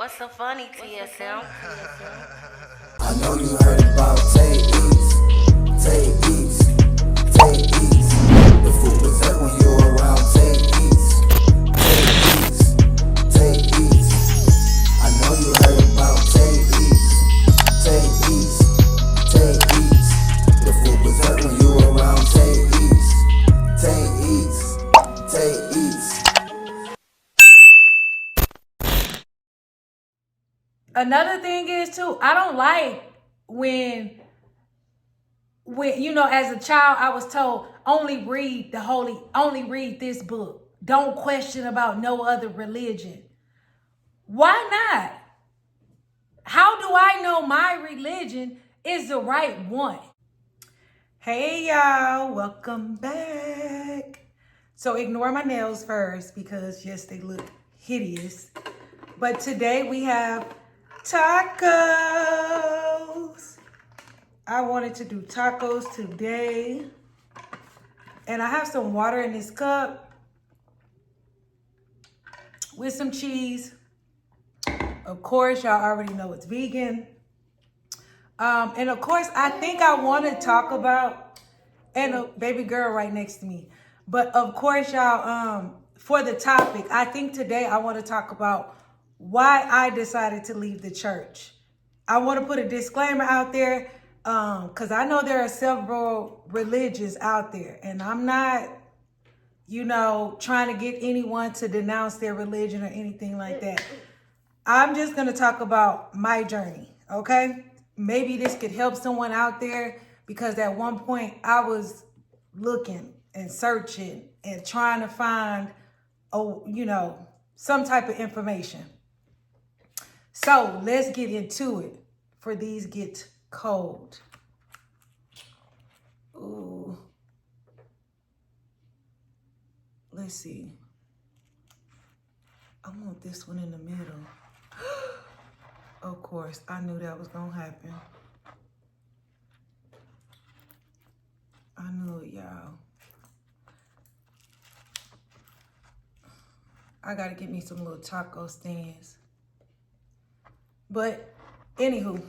What's so funny, TSM? I know you heard about Tay Eats, Tay Eats, Tay Eats. The food was hurt when you were around Tay Eats, Tay Eats, Tay Eats. I know you heard about Tay Eats, Tay Eats, Tay Eats. The food was hurt when you were around Tay Eats, Tay Eats, Tay Eats. Another thing is too, I don't like when as a child I was told only read this book. Don't question about no other religion. Why not? How do I know my religion is the right one? Hey y'all, welcome back. So ignore my nails first because yes, they look hideous. But today we have tacos. I wanted to do tacos today. And I have some water in this cup with some cheese. Of course, y'all already know it's vegan. And of course, I think I want to talk about, and a baby girl right next to me. But of course, y'all, for the topic, I think today I want to talk about why I decided to leave the church. I want to put a disclaimer out there because I know there are several religions out there, and I'm not, trying to get anyone to denounce their religion or anything like that. I'm just going to talk about my journey, okay? Maybe this could help someone out there because at one point I was looking and searching and trying to find, some type of information. So let's get into it for these get cold. Ooh. Let's see. I want this one in the middle. Of course, I knew that was gonna happen. I knew it, y'all. I gotta get me some little taco stands. But, anywho.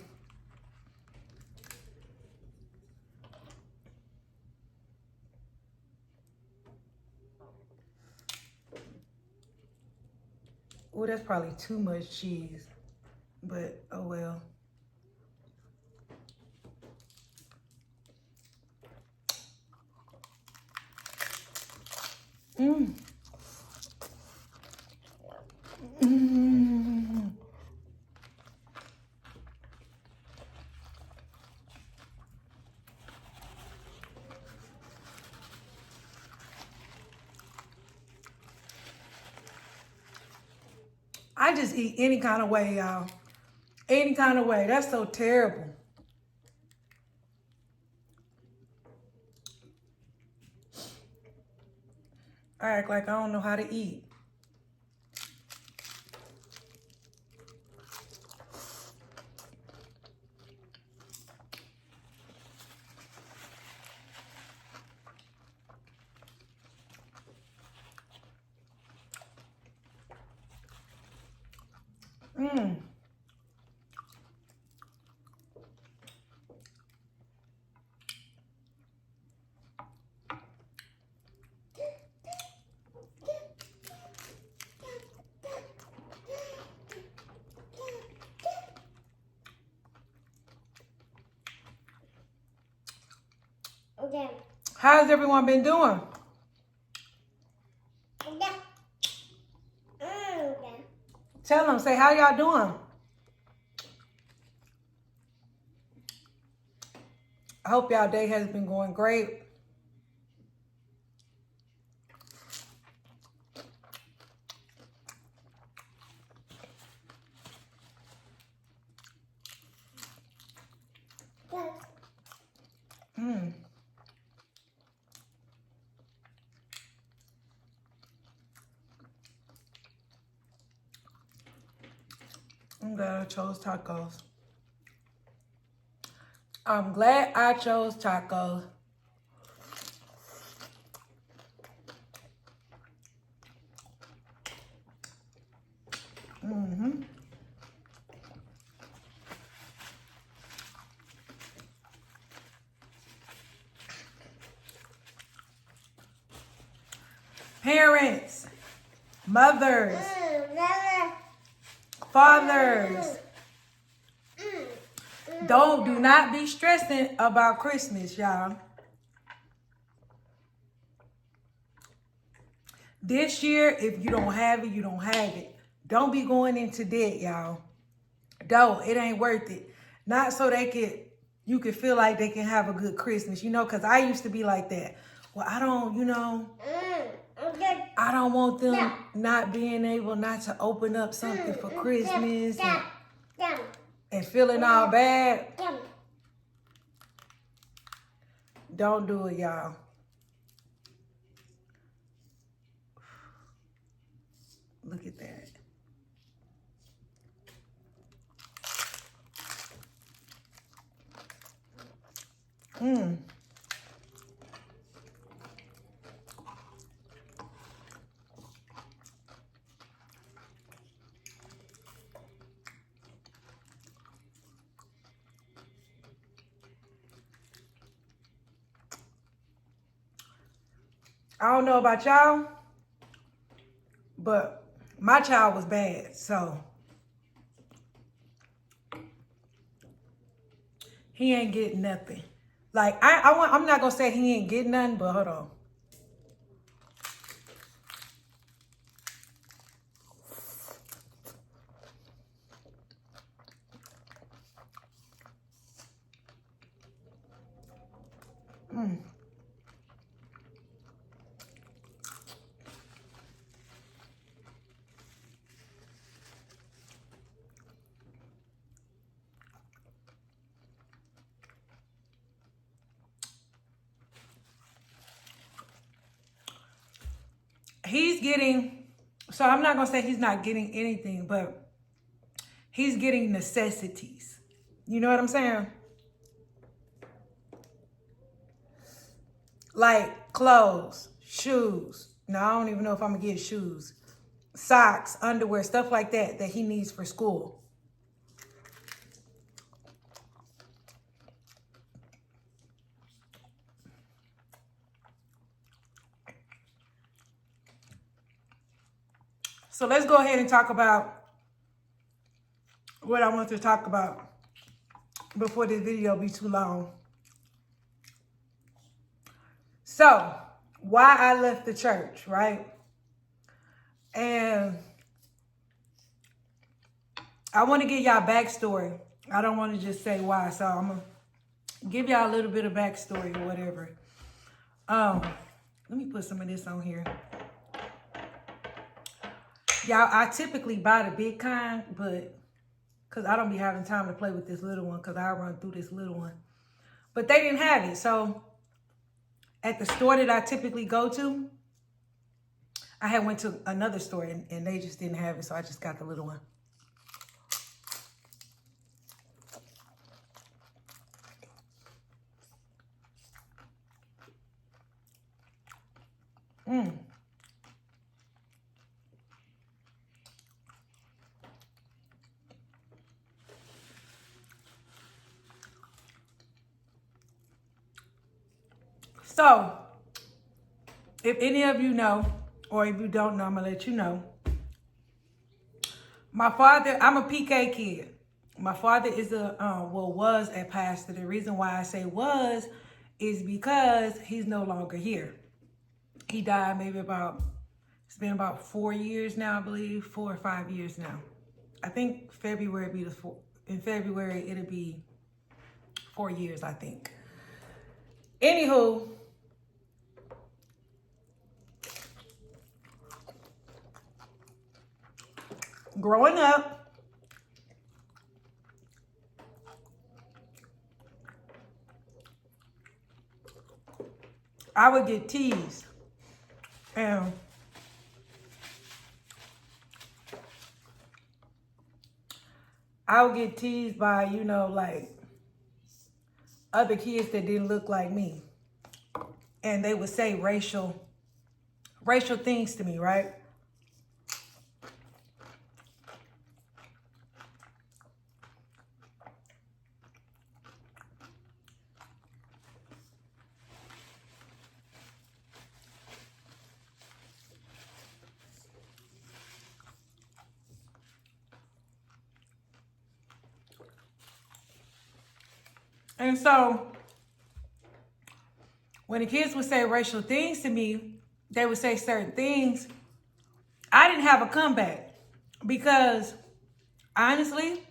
Oh, that's probably too much cheese. But, oh well. Mmm. Mmm. I just eat any kind of way, y'all. Any kind of way. That's so terrible. I act like I don't know how to eat. Mmm. Okay. How's everyone been doing? Okay. Okay. Tell them, say how y'all doing. I hope y'all day has been going great. Mmm. I'm glad I chose tacos. I'm glad I chose tacos. Mm-hmm. Parents, mothers, fathers, do not be stressing about Christmas, y'all. This year, if you don't have it, you don't have it. Don't be going into debt, y'all. Don't. It ain't worth it. Not so you can feel like they can have a good Christmas, you know, because I used to be like that. Well, I don't, you know, I don't want them not being able not to open up something for Christmas and feeling all bad. Don't do it, y'all. Look at that. I don't know about y'all, but my child was bad, so he ain't getting nothing. Like, I'm not going to say he ain't getting nothing, but hold on. He's getting, so I'm not going to say he's not getting anything, but he's getting necessities. You know what I'm saying? Like clothes, shoes. No, I don't even know if I'm going to get shoes. Socks, underwear, stuff like that he needs for school. So let's go ahead and talk about what I want to talk about before this video be too long. So, why I left the church, right? And I want to give y'all backstory. I don't want to just say why, so I'm going to give y'all a little bit of backstory or whatever. Let me put some of this on here. Y'all, I typically buy the big kind, but because I don't be having time to play with this little one because I run through this little one. But they didn't have it. So at the store that I typically go to, I had went to another store and they just didn't have it. So I just got the little one. So, if any of you know, or if you don't know, I'm going to let you know. My father, I'm a PK kid. My father is was a pastor. The reason why I say was is because he's no longer here. He died it's been about 4 years now, I believe, 4 or 5 years now. I think in February, it'll be 4 years, I think. Anywho, growing up, I would get teased. And I would get teased by, you know, like other kids that didn't look like me. And they would say racial things to me, right? And so when the kids would say racial things to me, they would say certain things. I didn't have a comeback because honestly,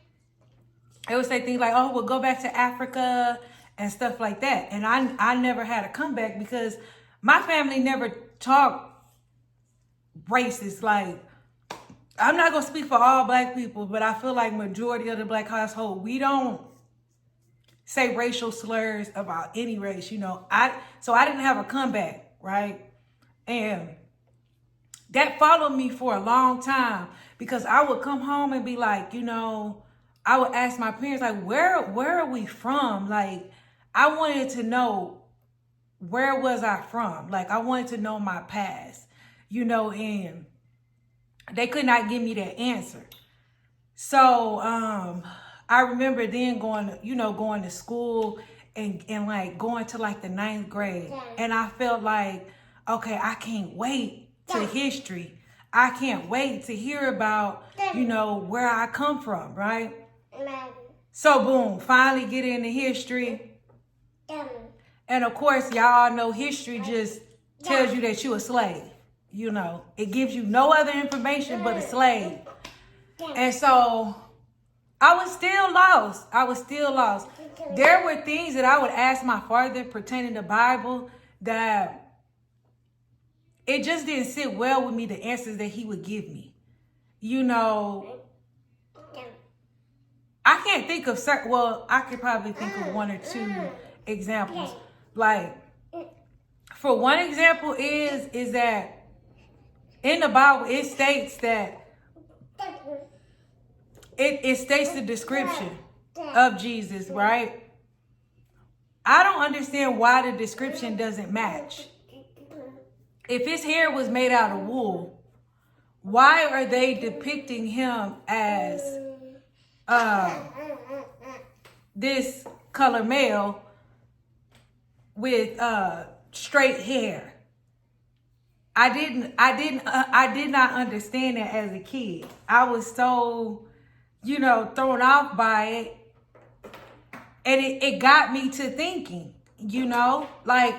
they would say things like, oh, we'll go back to Africa and stuff like that. And I never had a comeback because my family never talked racist. Like, I'm not going to speak for all black people, but I feel like majority of the black household, we don't say racial slurs about any race, you know. So I didn't have a comeback, right? And that followed me for a long time because I would come home and be like, you know, I would ask my parents, like, where are we from? Like, I wanted to know, where was I from? Like, I wanted to know my past, you know, and they could not give me that answer. So, I remember then going to school and like going to like the 9th grade. And I felt like, okay, I can't wait to history. I can't wait to hear about, you know, where I come from, right? So boom, finally get into history. And of course, y'all know history just tells you that you're a slave. You know, it gives you no other information but a slave. And so I was still lost. There were things that I would ask my father pertaining to the Bible that it just didn't sit well with me, the answers that he would give me. You know, I can't think of certain, well, I could probably think of 1 or 2 examples. Like, for one example is that in the Bible, it states that it states the description of Jesus, right? I don't understand why the description doesn't match. If his hair was made out of wool, why are they depicting him as this color male with straight hair? I did not understand that as a kid. I was so, you know, thrown off by it. And it got me to thinking, you know, like,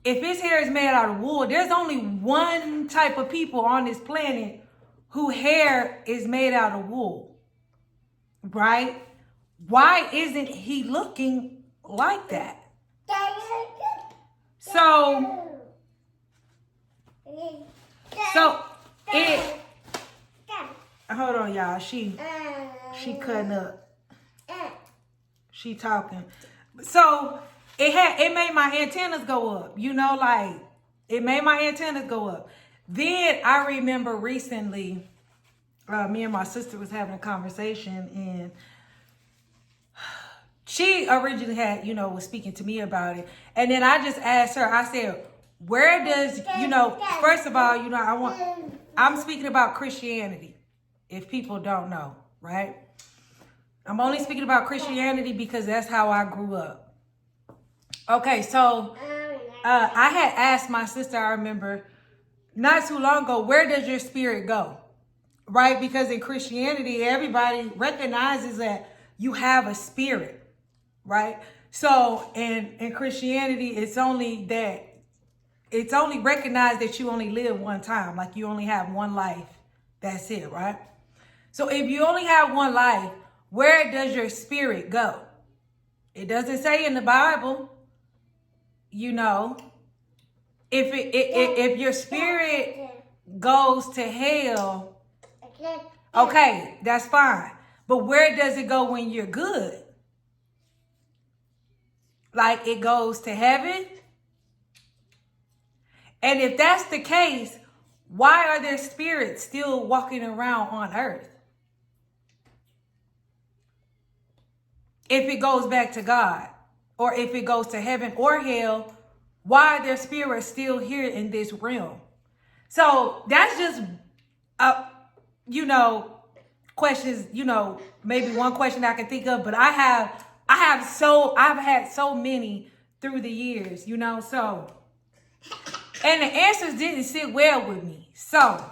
if his hair is made out of wool, there's only one type of people on this planet whose hair is made out of wool, right? Why isn't he looking like that? So it, hold on, y'all. She cutting up. She talking. So it made my antennas go up, you know, like, it made my antennas go up. Then I remember recently, me and my sister was having a conversation, and she originally had, you know, was speaking to me about it. And then I just asked her, I said, where does, you know, first of all, you know, I'm speaking about Christianity, if people don't know, right? I'm only speaking about Christianity because that's how I grew up. Okay, so I had asked my sister, I remember, not too long ago, where does your spirit go? Right? Because in Christianity, everybody recognizes that you have a spirit, right? So in Christianity, it's only recognized that you only live one time, like you only have one life. That's it, right? So if you only have one life, where does your spirit go? It doesn't say in the Bible. You know, if your spirit goes to hell, okay, that's fine. But where does it go when you're good? Like, it goes to heaven? And if that's the case, why are their spirits still walking around on earth? If it goes back to God, or if it goes to heaven or hell, why are their spirits still here in this realm? So that's just, you know, questions, you know, maybe one question I can think of, but I've had so many through the years, you know, so, and the answers didn't sit well with me. So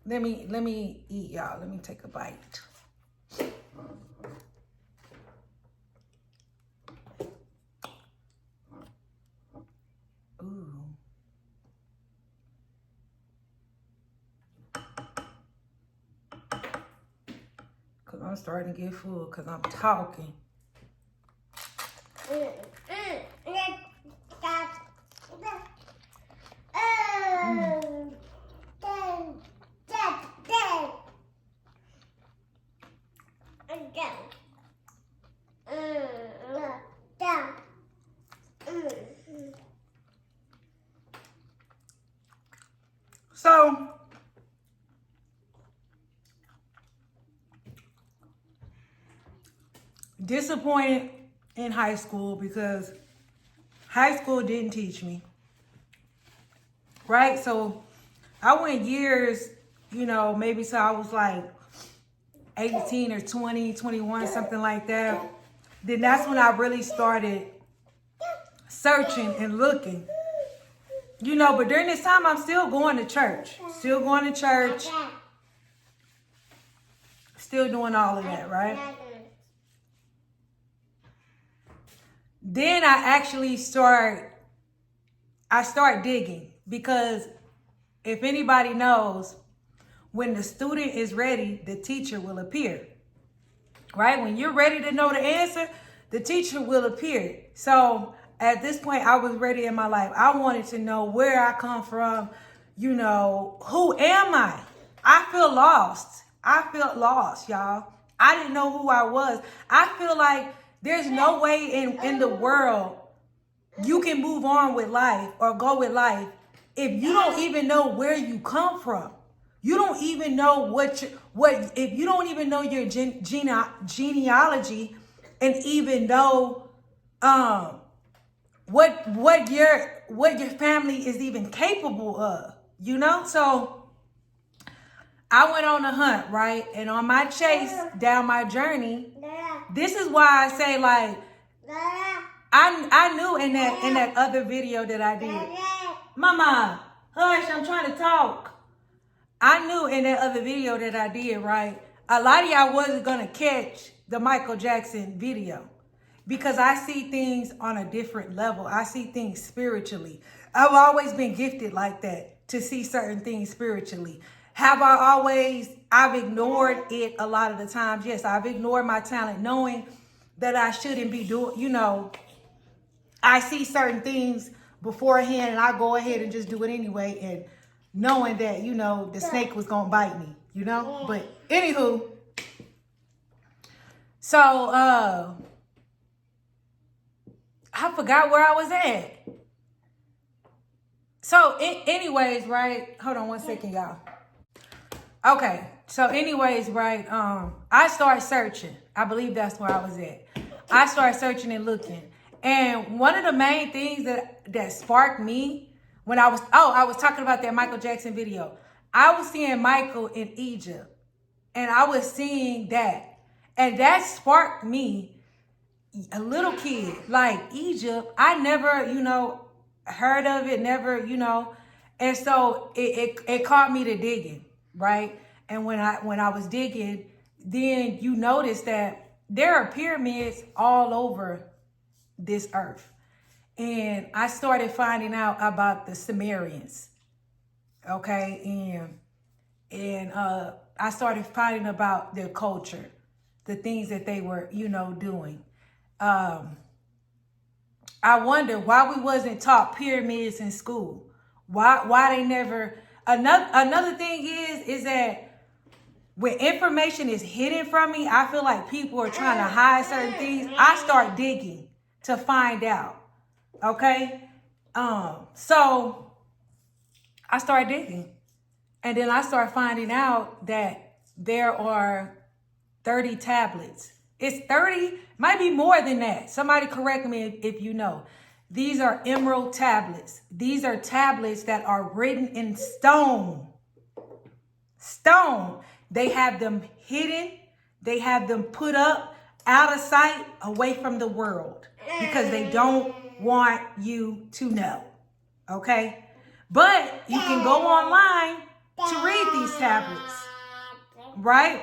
let me eat, y'all. Let me take a bite. because I'm starting to get full because I'm talking. So, disappointed in high school because high school didn't teach me, right? So, I went years, you know, maybe till I was like 18 or 20, 21, something like that. Then that's when I really started searching and looking. You know, but during this time, I'm still going to church. Still going to church. Still doing all of that, right? Then I start digging, because if anybody knows, when the student is ready, the teacher will appear, right? When you're ready to know the answer, the teacher will appear. So at this point, I was ready in my life. I wanted to know where I come from. You know, who am I? I feel lost. I felt lost, y'all. I didn't know who I was. I feel like there's no way in the world you can move on with life or go with life if you don't even know where you come from. You don't even know if you don't even know your genealogy, and even know what your family is even capable of, you know? So I went on a hunt, right? And on my chase down my journey, this is why I say, like, I knew in that other video that I did. Mama, hush, I'm trying to talk. I knew in that other video that I did, right? A lot of y'all wasn't gonna catch the Michael Jackson video, because I see things on a different level. I see things spiritually. I've always been gifted like that, to see certain things spiritually. I've ignored it a lot of the times. Yes, I've ignored my talent, knowing that I shouldn't be doing, you know, I see certain things beforehand and I go ahead and just do it anyway, and knowing that, you know, the snake was gonna bite me, you know? But anywho, so I forgot where I was at. So anyways, right? Hold on one second, y'all. Okay, so anyways, right, I started searching. I believe that's where I was at. I started searching and looking. And one of the main things that sparked me when I was talking about that Michael Jackson video. I was seeing Michael in Egypt, and I was seeing that. And that sparked me, a little kid, like Egypt. I never, you know, heard of it, never, you know. And so it caught me to digging, right? And when I was digging, then you notice that there are pyramids all over this earth. And I started finding out about the Sumerians, okay? And I started finding about their culture, the things that they were, you know, doing. I wonder why we wasn't taught pyramids in school. Why they never. Another thing is that when information is hidden from me, I feel like people are trying to hide certain things. I start digging to find out. Okay? So I started digging. And then I started finding out that there are 30 tablets. It's 30, might be more than that. Somebody correct me if you know. These are emerald tablets. These are tablets that are written in stone. Stone. They have them hidden. They have them put up out of sight, away from the world, because they don't want you to know. Okay? But you can go online to read these tablets. Right?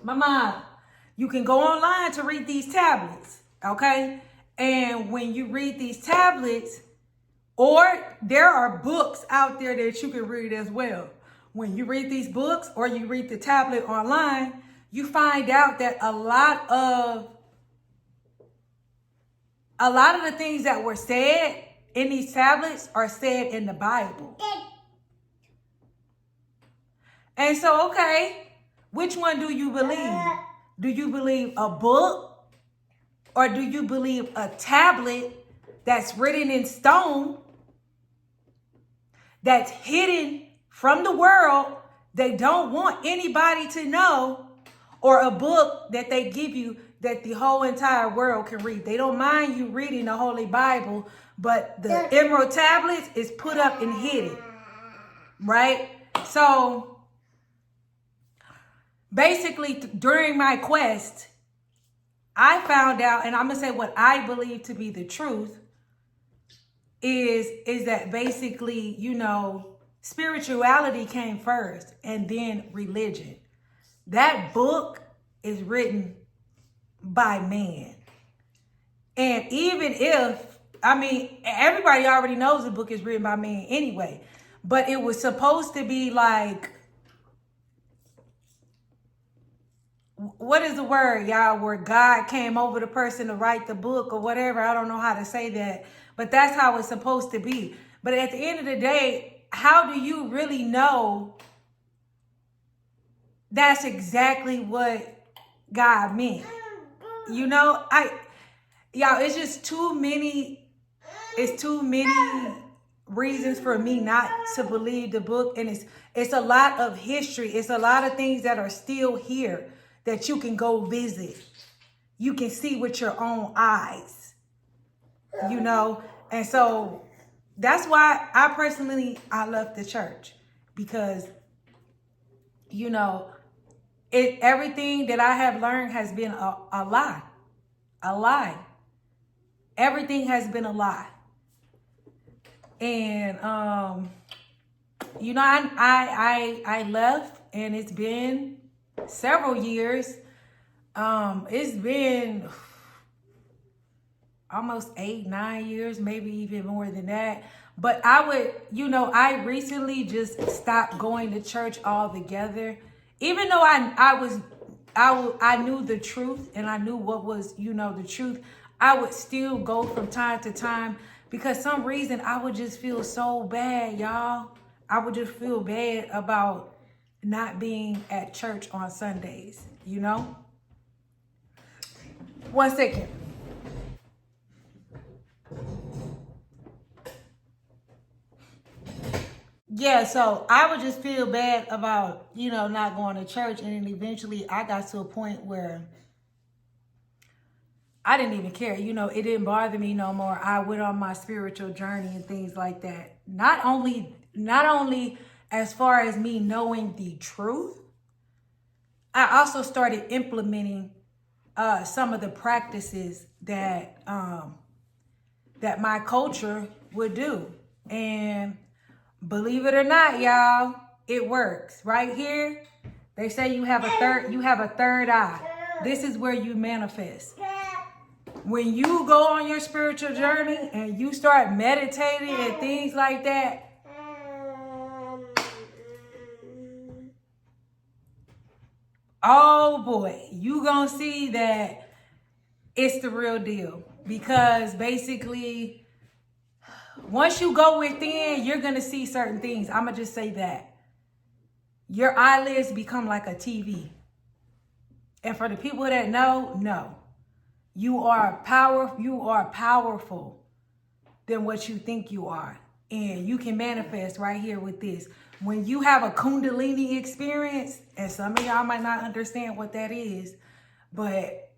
Mama, you can go online to read these tablets. Okay? And when you read these tablets, or there are books out there that you can read as well. When you read these books or you read the tablet online, you find out that a lot of the things that were said in these tablets are said in the Bible. And so, okay, which one do you believe? Do you believe a book, or do you believe a tablet that's written in stone, that's hidden from the world, they don't want anybody to know, or a book that they give you that the whole entire world can read? They don't mind you reading the Holy Bible, but the emerald tablets is put up and hidden, right? So basically, during my quest, I found out, and I'm gonna say what I believe to be the truth, is that basically, you know, spirituality came first and then religion. That book is written by man. And even if, I mean, everybody already knows the book is written by man anyway, but it was supposed to be like, what is the word, y'all, where God came over the person to write the book or whatever. I don't know how to say that, but that's how it's supposed to be. But at the end of the day, how do you really know that's exactly what God meant? You know, y'all, it's just too many reasons for me not to believe the book. And it's a lot of history. It's a lot of things that are still here that you can go visit. You can see with your own eyes, you know? And so that's why I left the church, because, you know, everything that I have learned has been a lie. A lie. Everything has been a lie. And, you know, I left, and it's been several years. It's been almost 8-9 years, maybe even more than that. But I recently just stopped going to church altogether. Even though I knew the truth, and I knew what was, you know, the truth, I would still go from time to time, because some reason I would just feel so bad, y'all. I would just feel bad about not being at church on Sundays, you know? 1 second. Yeah, so I would just feel bad about, you know, not going to church. And then eventually I got to a point where I didn't even care. You know, it didn't bother me no more. I went on my spiritual journey and things like that. Not only as far as me knowing the truth, I also started implementing some of the practices that my culture would do. And believe it or not, y'all, it works. Right here, they say you have a third eye. This is where you manifest. When you go on your spiritual journey and you start meditating and things like that, oh boy, you gonna see that it's the real deal. Because basically, once you go within, you're gonna see certain things. I'm gonna just say that. Your eyelids become like a TV. And for the people that know, you are powerful than what you think you are. And you can manifest right here with this. When you have a Kundalini experience, and some of y'all might not understand what that is, but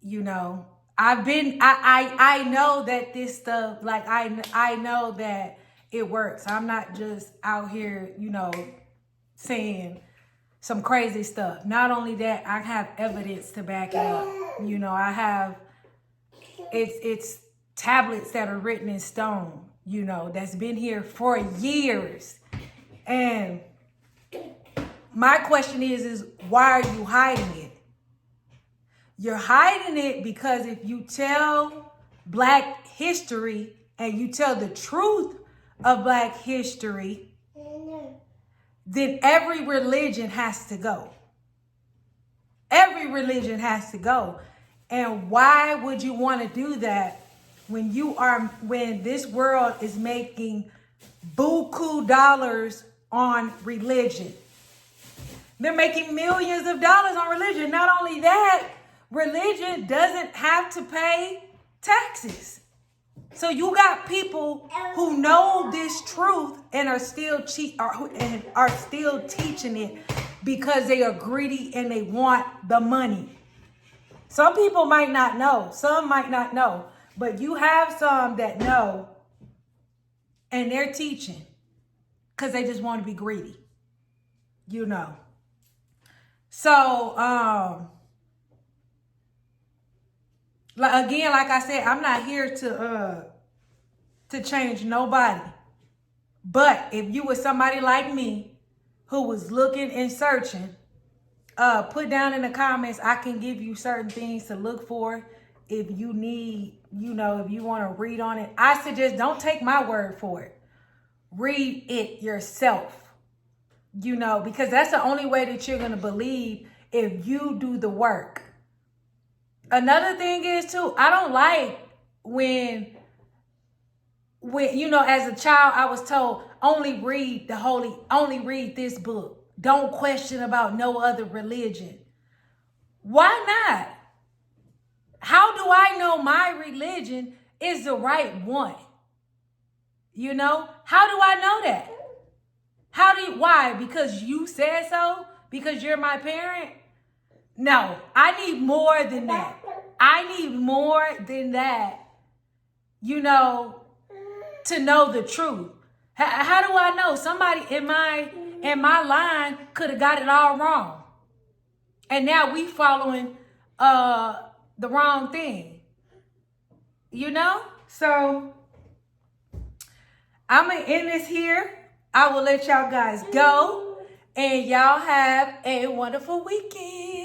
you know, I know that this stuff, like I know that it works. I'm not just out here, you know, saying some crazy stuff. Not only that, I have evidence to back it up. You know, I have, it's tablets that are written in stone, you know, that's been here for years. And my question is why are you hiding it? You're hiding it because if you tell Black history and you tell the truth of Black history, then every religion has to go. Every religion has to go. And why would you want to do that when this world is making buku dollars on religion? They're making millions of dollars on religion. Not only that, religion doesn't have to pay taxes. So you got people who know this truth and are still teaching it because they are greedy and they want the money. Some people might not know. Some might not know. But you have some that know and they're teaching because they just want to be greedy. You know. So, again, like I said, I'm not here to change nobody. But if you were somebody like me who was looking and searching, put down in the comments, I can give you certain things to look for if you need, if you want to read on it. I suggest don't take my word for it. Read it yourself, because that's the only way that you're going to believe if you do the work. Another thing is too, I don't like when as a child, I was told only read this book. Don't question about no other religion. Why not? How do I know my religion is the right one? How do I know that? Why? Because you said so? Because you're my parent? No, I need more than that. I need more than that, to know the truth. How do I know? Somebody in my line could have got it all wrong. And now we following the wrong thing. So I'm going to end this here. I will let y'all guys go. And y'all have a wonderful weekend.